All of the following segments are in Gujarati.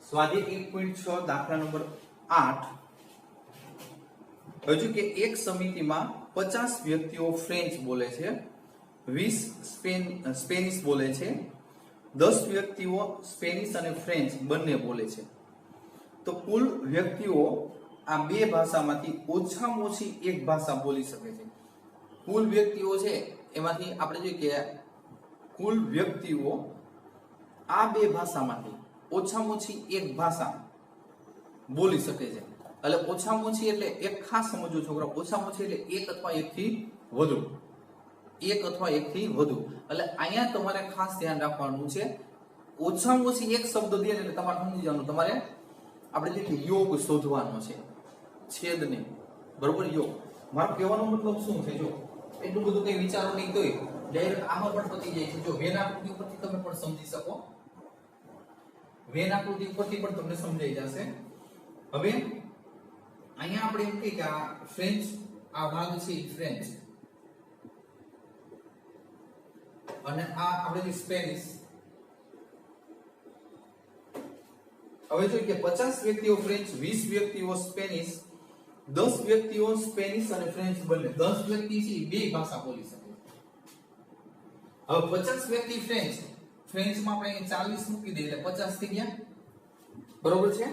સ્વાધ્યાય 1.6 દાખલા નંબર 8 હજુ કે એક સમિતિમાં 50 વ્યક્તિઓ ફ્રેન્ચ બોલે છે, 20 સ્પેનિશ બોલે છે, 10 વ્યક્તિઓ સ્પેનિશ અને ફ્રેન્ચ બંને બોલે છે. તો કુલ વ્યક્તિઓ આ બે ભાષામાંથી ઓછામાં ઓછી એક ભાષા બોલી શકે છે. કુલ વ્યક્તિઓ છે એમાંથી આપણે જોઈએ કે કુલ વ્યક્તિઓ આ બે ભાષામાંથી ઓછામાં ઓછી એક ભાષા બોલી શકે છે. એટલે ઓછામાં ઓછી એટલે એક ખાસ સમજો છોકરા, ઓછામાં ઓછી એટલે એક અથવા એકથી વધુ, એક અથવા એકથી વધુ. એટલે અહીંયા તમારે ખાસ ધ્યાન રાખવાનું છે, ઓછામાં ઓછી એક શબ્દ દે એટલે તમારે સમજી જવાનું, તમારે આપણે જે યોગ શોધવાનો છે, છેદ નહીં, બરોબર? યોગ. મારો કહેવાનો મતલબ શું છે? જો એટલું બધું કઈ વિચારો નહીં તોય ડાયરેક્ટ આમાં પણ પતી જાય છે. જો વેન આકૃતિ ઉપરથી તમે પણ સમજી શકો, વેન આકૃતિ ઉપરથી પણ તમને સમજાઈ જશે. હવે અહીંયા આપણે એમ કહીએ કે આ ફ્રેન્ચ, આ ભાગ છે ફ્રેન્ચ, અને આ આપણે જે સ્પેનિશ. હવે જોઈએ કે 50 વ્યક્તિઓ ફ્રેન્ચ, 20 વ્યક્તિઓ સ્પેનિશ, 10 વ્યક્તિઓ સ્પેનિશ અને ફ્રેન્ચ બંને. 10 વ્યક્તિ છે બે ભાષા બોલી શકે. હવે 50 વ્યક્તિ ફ્રેન્ચ, ફ્રેન્ચમાં આપણે 40 મૂકી દઈએ એટલે 50 થઈ ગયા, બરોબર છે?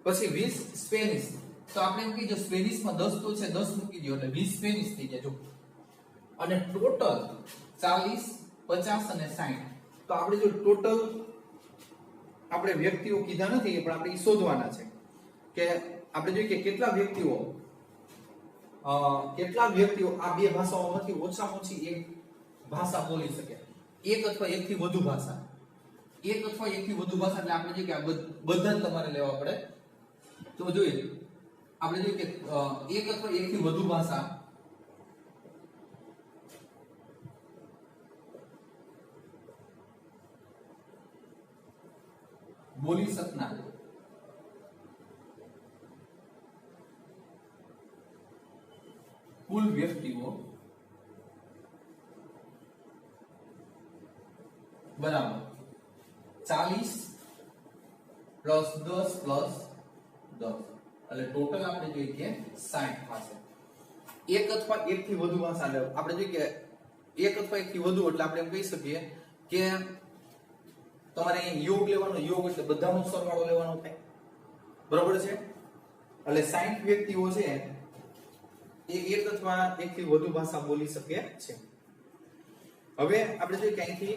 પછી 20 સ્પેનિશ, તો આપણે એમ કહીએ જો સ્પેનિશમાં 10 તો છે, 10 મૂકી દો એટલે 20 સ્પેનિશ થઈ ગયા. જો અને ટોટલ 40, 50 અને 60. તો આપણે જો ટોટલ આપણે વ્યક્તિઓ કીધા નથી પણ આપણે શોધવાના છે કે આપણે જોઈએ કે કેટલા વ્યક્તિઓ આ બે ભાષાઓમાંથી ઓછામાં ઓછી એક ભાષા બોલી શકે. એક અથવા એકથી વધુ ભાષા, એક અથવા એકથી વધુ ભાષા એટલે આપણે જોઈએ કે આ બધા તમારે લેવા પડે. તો જોઈએ આપણે જોઈએ કે એક અથવા એકથી વધુ ભાષા બોલી શકનાર કુલ વ્યક્તિઓ બરાબર 40 પ્લસ 10 પ્લસ 10 એટલે ટોટલ આપણે જોઈએ કે 60 થશે. એક અથવા એકથી વધુ ભાષા લે આપણે જોઈએ કે એક અથવા એકથી વધુ એટલે આપણે એમ કહી શકીએ કે તમારે યોગ લેવાનો, યોગ એટલે બધાનો સરવાળો લેવાનો થાય, બરોબર છે? એટલે 60 વ્યક્તિઓ છે એ એક અથવા એકથી વધુ ભાષા બોલી શકે છે. હવે આપણે જોઈએ કે અહીંથી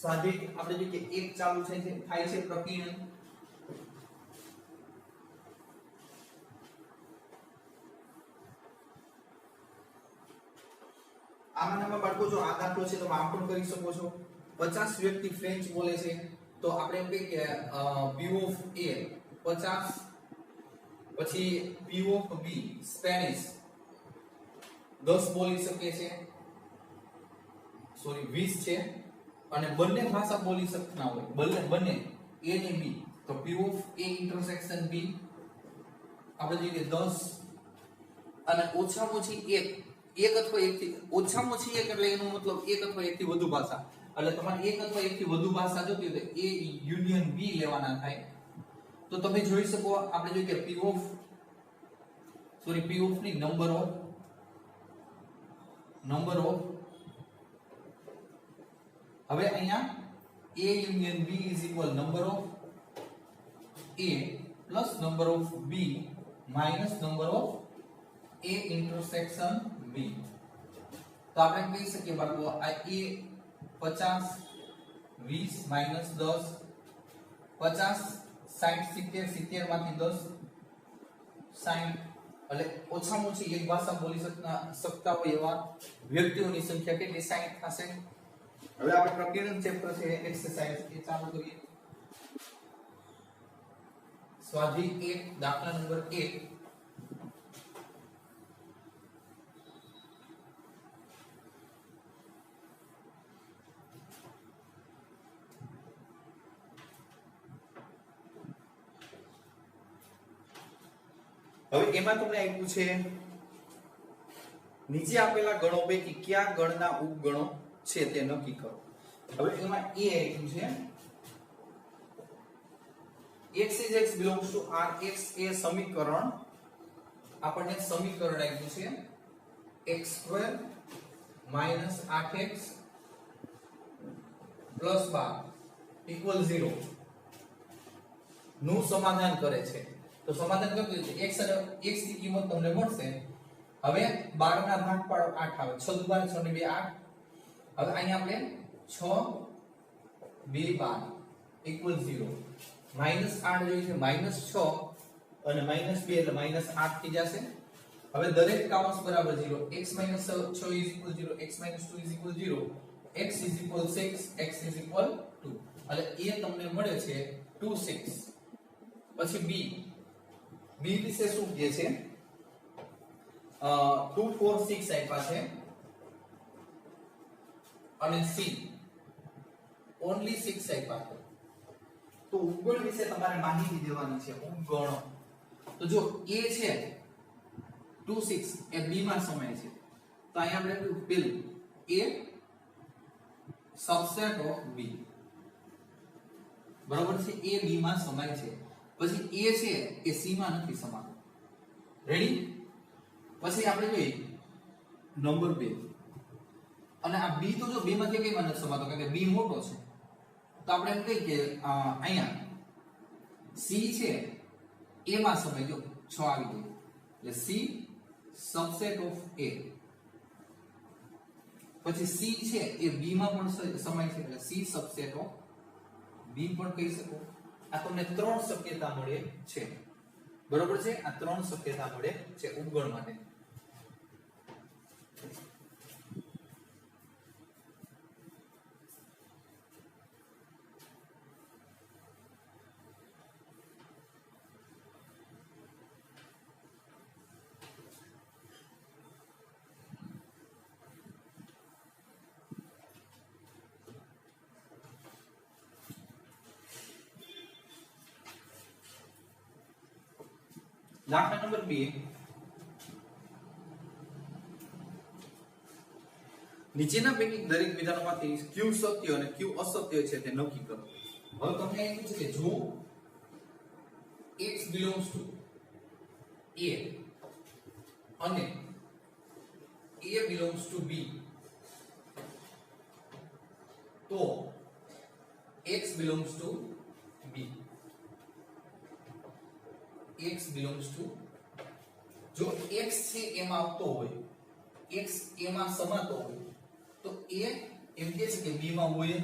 સ્વાધ્યાય આપણે જોઈએ કે એક ચાલુ થાય છે પ્રકીર્ણન. આમાં બાળકો જો આ દાખલો છે તો આમ પણ કરી શકો છો. 50 વ્યક્તિ ફ્રેન્ચ બોલે છે તો આપણે એમ કહીએ કે P of A 50, પછી P of B સ્પેનિશ 10 બોલી શકે છે, સોરી 20 છે, અને બંને ભાષા બોલી શકતા હોય, બંને A અને B, તો P of A intersection B આપણે જોઈએ 10, અને ઓછામાં ઓછી એક અથવા એકથી ઓછામાં ઓછી એક એટલે એનો મતલબ એક અથવા એકથી વધુ ભાષા. એટલે તમારે એક અથવા એકથી વધુ ભાષા જોતી હોય તો A યુનિયન B લેવાના થાય. તો તમે જોઈ શકો આપણે જોઈએ કે P of ની નંબર ઓફ હવે અહીંયા A union B is equal number of A plus number of B minus number of A intersection B. તો આપણે કહી શકીએ બાળકો આ A 50 20 minus 10 50 60 70 70 માંથી 10 60 એટલે ઓછામાં ઓછી એક ભાષા બોલી શકતા હોય એવા વ્યક્તિઓની સંખ્યા કેટલી? 60 થશે. હવે આપણે પ્રકીર્ણન ચેપ્ટર છે એક્સરસાઇઝ એ ચાલુ કરીએ. સ્વાધ્યાય 1 દાખલા નંબર 1. હવે એમાં તમને આપ્યું છે નીચે આપેલા ગણો પૈકી કયા ગણના ઉપગણો છે તે નક્કી કરો. હવે એમાં એ આપ્યું છે x is x belongs to r x એ સમીકરણ આપણને સમીકરણ આપ્યું છે x² - 8x + 12 = 0 નું સમાધાન કરે છે. તો સમાધાન કર્યું છે x અને x ની કિંમત તમને મળશે. હવે 12 ના ભાગ પાડો 8 આવે 6 × 12 6 ને 2 8. હવે અહીંયા આપણે 6 2 12 = 0 -8 જોઈએ છે -6 અને -2 એટલે -8 થઈ જશે. હવે દરેક કાઉન્સ બરાબર 0 x - 6 = 0 x - 2 = 0 x = 6 x = 2 એટલે એ તમને મળે છે 2 6. પછી b વિશે શું કહે છે 2 4 6 આપ્યા છે અને c ઓન્લી 6 આપ્યા છે. તો ઉગણ વિશે તમારે માહિતી દેવાની છે. ઉગણ તો જો a છે 2 6 એ b માં સમાય છે. તો અહીંયા આપણે પેલું a સબસેટ ઓફ b બરાબર છે. a b માં સમાય છે. પછી a છે એ c માં નથી સમાતો. રેડી. પછી આપણે જોઈએ નંબર 2 અને આ b તો જો b માંથી કઈમાં નથી સમાતો કારણ કે b મોટો છે. તો આપણે એમ કહીએ કે અહીંયા c છે a માં સમાય જો 6 આવી ગઈ એટલે c સબસેટ ઓફ a. પછી c છે એ b માં પણ સમાય છે એટલે c સબસેટ ઓફ b પણ કહી શકો. આ તમને 3 શક્યતા મળે છે. બરોબર છે. આ 3 શક્યતા મળે છે ઉપગણ માટે. દાખલા નંબર 2 નીચેના પૈકી દરેક વિધાનોમાંથી ક્યુ સત્ય અને ક્યુ અસત્ય છે તે નક્કી કરો. હવે તમને એ પૂછે કે જો x belongs to a અને a belongs to b તો x belongs to b x belongs to જો x છે એમાં આવતો હોય x એમાં સમાતો હોય તો a એમ કહે છે કે b માં હોય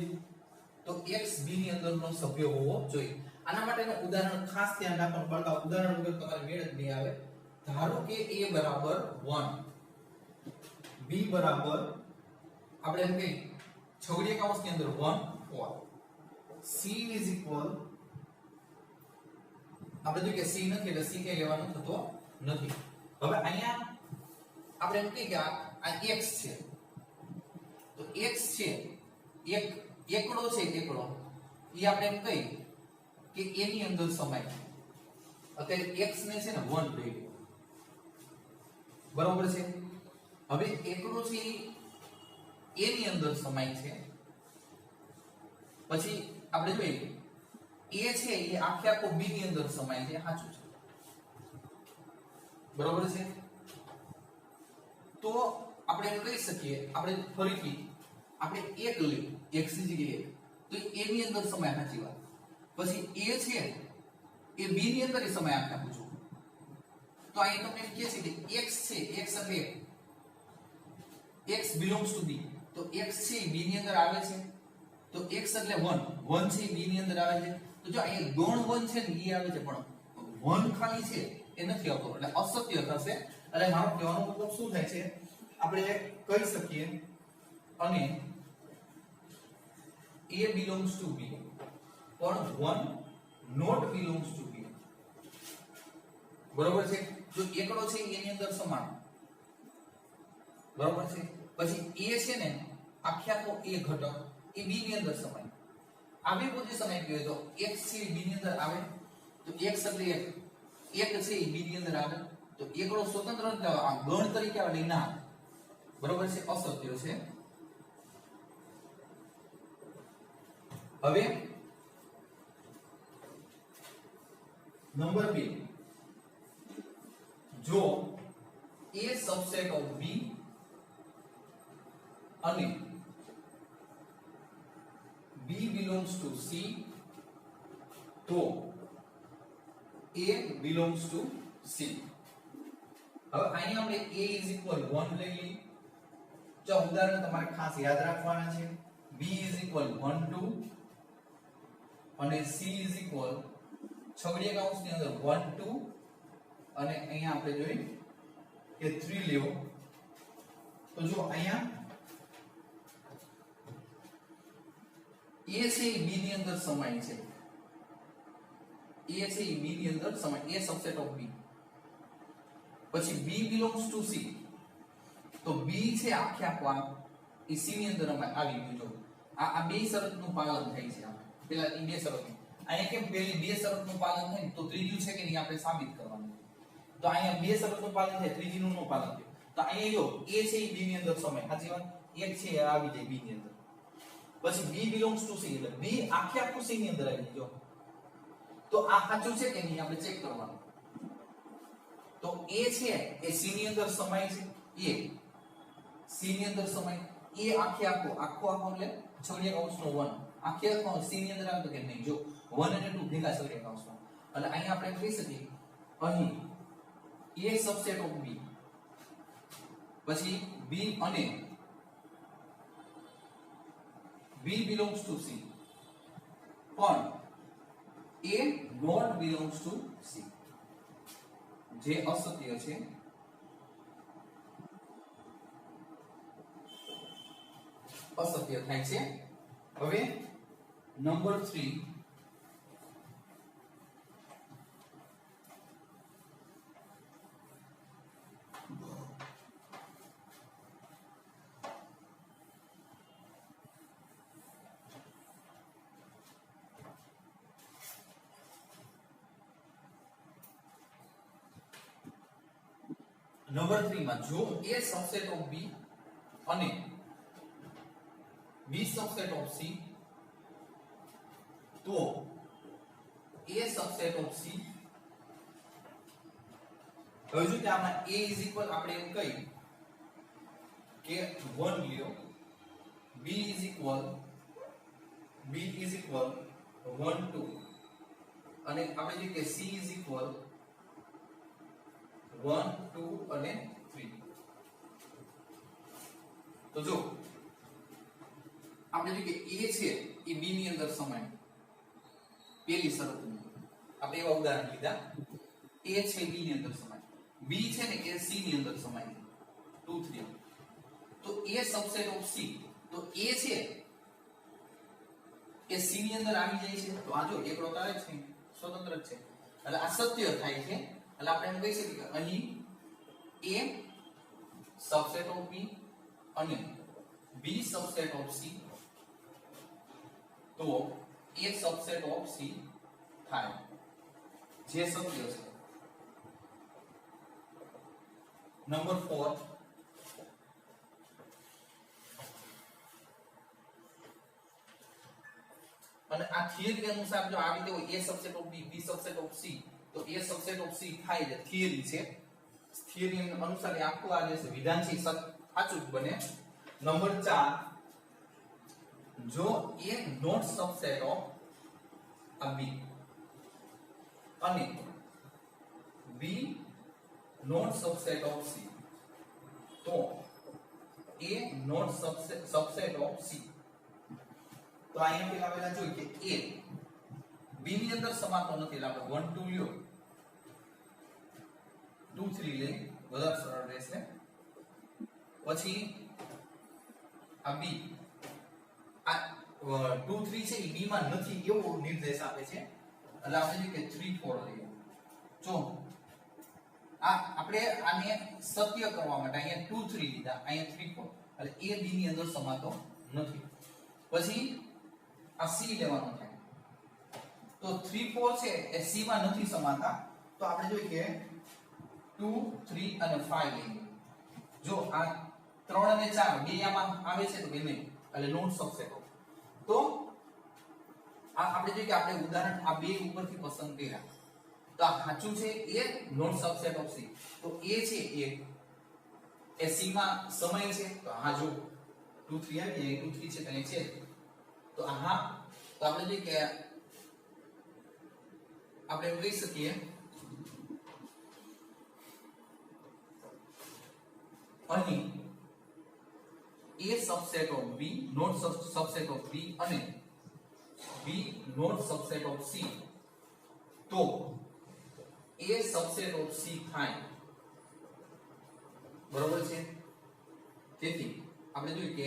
તો x b ની અંદરનો સભ્ય હોવો જોઈએ. આના માટેનું ઉદાહરણ ખાસ ધ્યાન રાખવાનું પડતા ઉદાહરણ વગર તમારે મેળ જ નહીં આવે. ધારો કે a બરાબર 1 b બરાબર આપણે એમ કહીએ છગડીયા કૌંસની અંદર 1 4 c is equal આપણે જો કે c નથી એટલે c કઈ લેવાનો થતો નથી. હવે અહીંયા આપણે એમ કહીએ કે આ x છે તો x છે એક એકડો છે એકડો એ આપણે એમ કહીએ કે a ની અંદર સમાય. અત્યારે x ને છે ને 1 લઈ લો બરોબર છે. હવે એકડો છે a ની અંદર સમાય છે. પછી આપણે જોઈએ a છે એ આખે આખો b ની અંદર સમાય છે. સાચું છે બરોબર છે. તો આપણે એમ કહી શકીએ આપણે ફરીથી આપણે એક લઈ x ની જગ્યાએ તો a ની અંદર સમાય સાચી વાત. પછી a છે એ b ની અંદર સમાય આખે આખું છું. તો અહીં તમને કહે છે કે x છે x એટલે x belongs to b તો x છે b ની અંદર આવે છે તો x એટલે 1 છે b ની અંદર આવે છે. તો જો અહીં ગૌણ 1 છે ને એ આવે છે પણ 1 ખાલી છે એ નથી આવતો એટલે અસત્ય થશે. એટલે મારો કહેવાનો મતલબ શું થાય છે આપણે કહી શકીએ અને a belongs to b પણ 1 not belongs to b બરોબર છે. જો એકડો છે એની અંદર સમાન બરોબર છે. પછી a છે ને આખે આખો a ઘટક એ b ની અંદર સમાય. આવી પોઝિશન આપી હોય તો x છે b ની અંદર આવે તો x એટલે 1 છે b ની અંદર આવે તો એકડો સ્વતંત્ર નથી આવે આ ગણ તરીકે આવે નહીં ના બરોબર છે. અસત્ય છે. હવે નંબર 2, જો A સબસેટ ઓફ B અને B belongs to C, તો A belongs to C. હવે અહીં આપણે A is equal 1 લઈ લઈએ. જો ઉદાહરણ તમારે ખાસ યાદ રાખવાના છે. B is equal 1 2 અને C is equal છગડીયા કૌંસની અંદર 1 2 અને અહીંયા આપણે જોઈએ કે 3 લેવો. તો જો અહીંયા A છે એ B ની અંદર સમાય છે. A છે એ B ની અંદર સમાય, A સબસેટ ઓફ B. પછી B belongs to C, તો B છે આખે આખું એ C ની અંદર આવી ગયું. જો આ બે શરતનું પાલન થાય છે. પેલા એ બે શરત, અહીંયા કેમ પેલી બે શરતનું પાલન થાય તો ત્રીજું છે કે નહીં આપણે સાબિત કરવાનું. તો અહીંયા બે શરતનું પાલન થાય, ત્રીજીનું નો પાલન થાય. તો અહીંયા જો A છે એ B ની અંદર સમાય, સાચી વાત. એક છે આવી જાય B ની અંદર. પછી B belongs to C, એટલે B આખે આખું C ની અંદર આવી જાય. જો તો આ સાચું છે કે નહીં આપણે ચેક કરવાનું. તો A છે એ C ની અંદર સમાય છે, A C ની અંદર સમાય, A આખે આખો એટલે છગડીયા કૌંસનો 1 આખે આખો C ની અંદર આવે તો કે નહીં. જો 1 અને 2 ભેગા છગડીયા કૌંસમાં, એટલે અહીંયા આપણે કહી શકીએ અહીં A સબસેટ ઓફ B, પછી B અને B belongs to C, પણ A not belongs to C, જે અસત્ય છે. અસત્ય થાય છે. હવે નંબર 3, નંબર 3 માં જો A સબસેટ ઓફ B અને B સબસેટ ઓફ C, તો A સબસેટ ઓફ C. હવે જો કે આમાં A ઇઝ ઇક્વલ આપણે એમ કહી કે 1 લ્યો, B ઇઝ ઇક્વલ 1 2 અને આપણે જે કે C ઇઝ ઇક્વલ 1 2 અને 3. તો જો આપણે જે કે A છે એ B ની અંદર સમાય, પેલી શરતમાં આપણે એવા ઉદાહરણ લીધા. A છે B ની અંદર સમાય, B છે ને એ C ની અંદર સમાય 2 3. તો A સબસેટ ઓફ C, તો A છે એ C ની અંદર આવી જાય છે. તો આ જો એક પ્રકાર છે સ્વતંત્ર છે, એટલે આ સત્ય થાય છે. એટલે આપણે એમ કહી શકીએ કે અહીં A સબસેટ ઓફ B અને B સબસેટ ઓફ C, તો A સબસેટ ઓફ C થાય, જે સત્ય છે. નંબર 4, અને આ થિયરી અનુસાર જો આવી રીતે હોય A subset of B, B subset of C, તો A સબસેટ ઓફ C થાય છે. થિયરી છે, થિયરી અનુસાર આખું આ જે છે વિધાન છે સાચું જ બને. નંબર 4, જો A not subset of B અને B not subset of C, તો A not subset of C. તો અહીંયા પેલા પેલા જોઈ કે A B ની અંદર સમાતો નથી, એટલે આપણે 1 2 લ્યો, 2 3 લે, વધારે સરળ રહેશે. પછી આ B આ 2 3 છે એ B માં નથી એવો નિર્દેશ આપે છે, એટલે આપણે કે 3 4 લઈએ. જો આ આપણે આને સત્ય કરવા માટે અહીંયા 2 3 લીધા, અહીંયા 3 4, એટલે A B ની અંદર સમાતો નથી. પછી આ C લેવાનો થાય, તો 3 4 છે એ C માં નથી સમાતા, તો આપણે જોઈએ કે 2 3 અને 5 લઈએ. જો આ 3 અને 4 બે આમાં આવે છે તો બે નહીં, એટલે નોટ સબસેટ ઓફ. તો આ આપણે જોઈએ કે આપણે ઉદાહરણ આ બે ઉપરથી પસંદ કર્યા. તો આ સાચું છે એ નોટ સબસેટ ઓફ સી. તો એ છે એ સી માં સમય છે તો હા જો 2 3 આવી 2 3 છે તો એ છે તો આ હા. તો આપણે જોઈએ કે આપણે એમ કહી શકીએ અહીં a subset of b not subset of b અને b not subset of c તો a subset of c થાય. બરોબર છે. તેથી આપણે જોઈએ કે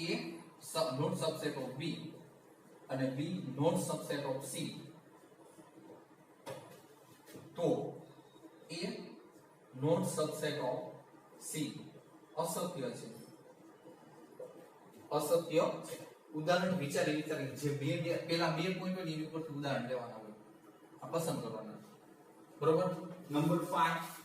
a not subset of b અને b not subset of c તો a not subset of c અસત્ય છે. અસત્ય છે. ઉદાહરણ વિચારી જે બે પેલા બે પોઈન્ટ હોય એની ઉપરથી ઉદાહરણ લેવાના હોય આ પસંદ કરવાના. બરોબર. નંબર 5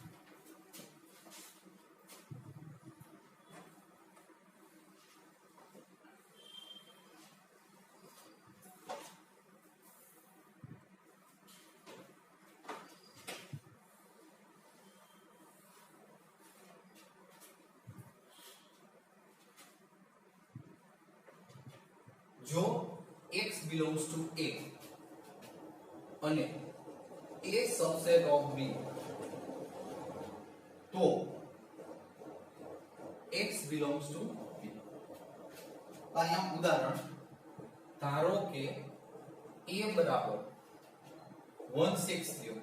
જો x belongs to a અને a subset of b તો x belongs to b. અહીંયા ઉદાહરણ ધારો કે a બરાબર 1/6 લ્યો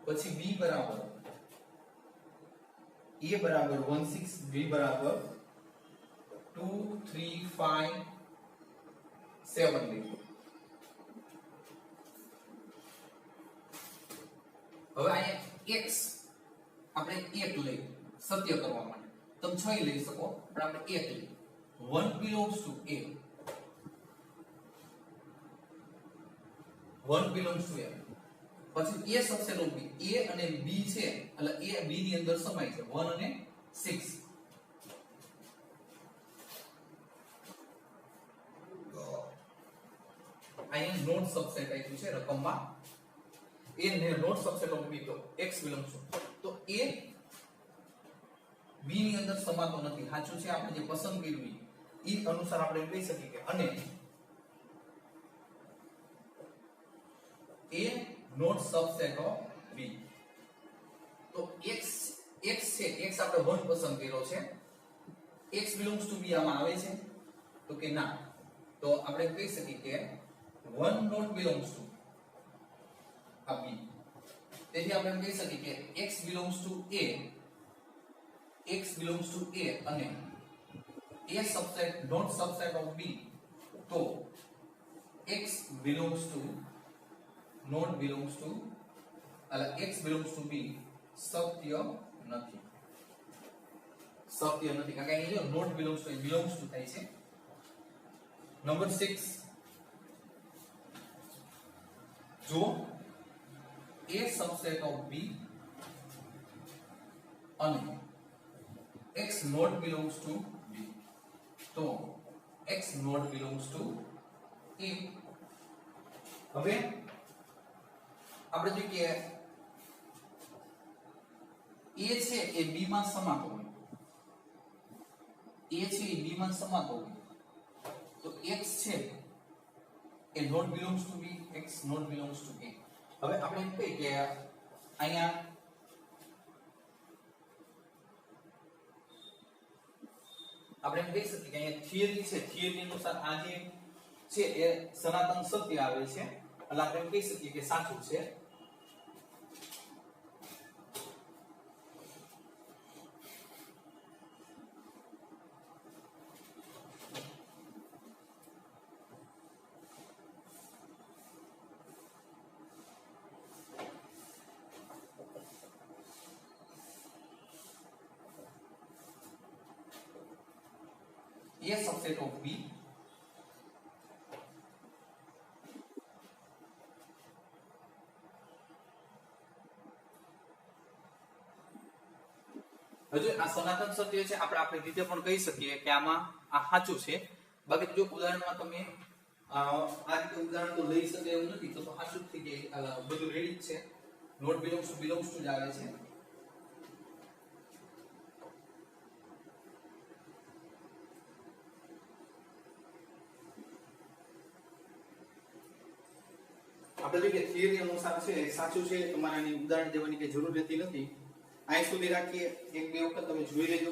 પછી b બરાબર a બરાબર 1/6 b બરાબર 2 3 5 7 લીધું. હવે અહીંયા x આપણે 1 લઈ સત્ય કરવા માટે તમે 6 લઈ શકો પણ આપણે 1 લઈ 1 belongs to a 1 belongs to a પછી a subset of b a અને b છે એટલે a b ની અંદર સમાય છે 1 અને 6 અહીંયા નોટ સબસેટ આપ્યું છે રકમમાં a ને નોટ સબસેટ ઓફ b તો x belongs તો a b ની અંદર સમાતો નથી. સાચું છે. આપણે જે પસંદ કર્યું એ અનુસાર આપણે કહી શકીએ કે અને a not subset of b તો x છે x આપણે 1 પસંદ કર્યો છે x belongs to b આમાં આવે છે તો કે ના. તો આપણે કહી શકીએ કે 1 not belongs to a b. તેથી આપણે કહી શકીએ કે x belongs to a અને a subset not subset of b તો x belongs to not belongs to x belongs to b સત્ય નથી. સત્ય નથી કારણ કે અહીં જો not belongs to belongs to થાય છે. નંબર 6 જો a subset of b અને x not belongs to b તો x not belongs to a. હવે આપણે જોઈએ કે a છે એ b માં સમાતો હોય a છે એ b માં સમાતો હોય તો x છે એ not belongs to b x not belongs to a. હવે આપણે એમ કહીએ કે અહીંયા આપણે એમ કહી શકીએ કે અહીંયા થિયરી છે થિયરી અનુસાર આ જે છે એ સનાતન સત્ય આવે છે એટલે આપણે એમ કહી શકીએ કે સાચું છે. A subset of B હજુ આ સનાતન સત્ય છે આપણે આપણી રીતે પણ કહી શકીએ કે આમાં આ સાચું છે. બાકી જો ઉદાહરણમાં તમે આ રીતે ઉદાહરણ તો લઈ શકે એવું નથી, તો સાચું થઈ જાય, બધું રેડી જ છે. નોટ બિલોંગ્સ ટુ જ આવે છે. આપણે કે થિયરી અનુસાર છે સાચું છે, તમારે આની ઉદાહરણ દેવાની કે જરૂર રહેતી નથી. અહીં સુધી રાખીએ, એક બે વખત તમે જોઈ લેજો.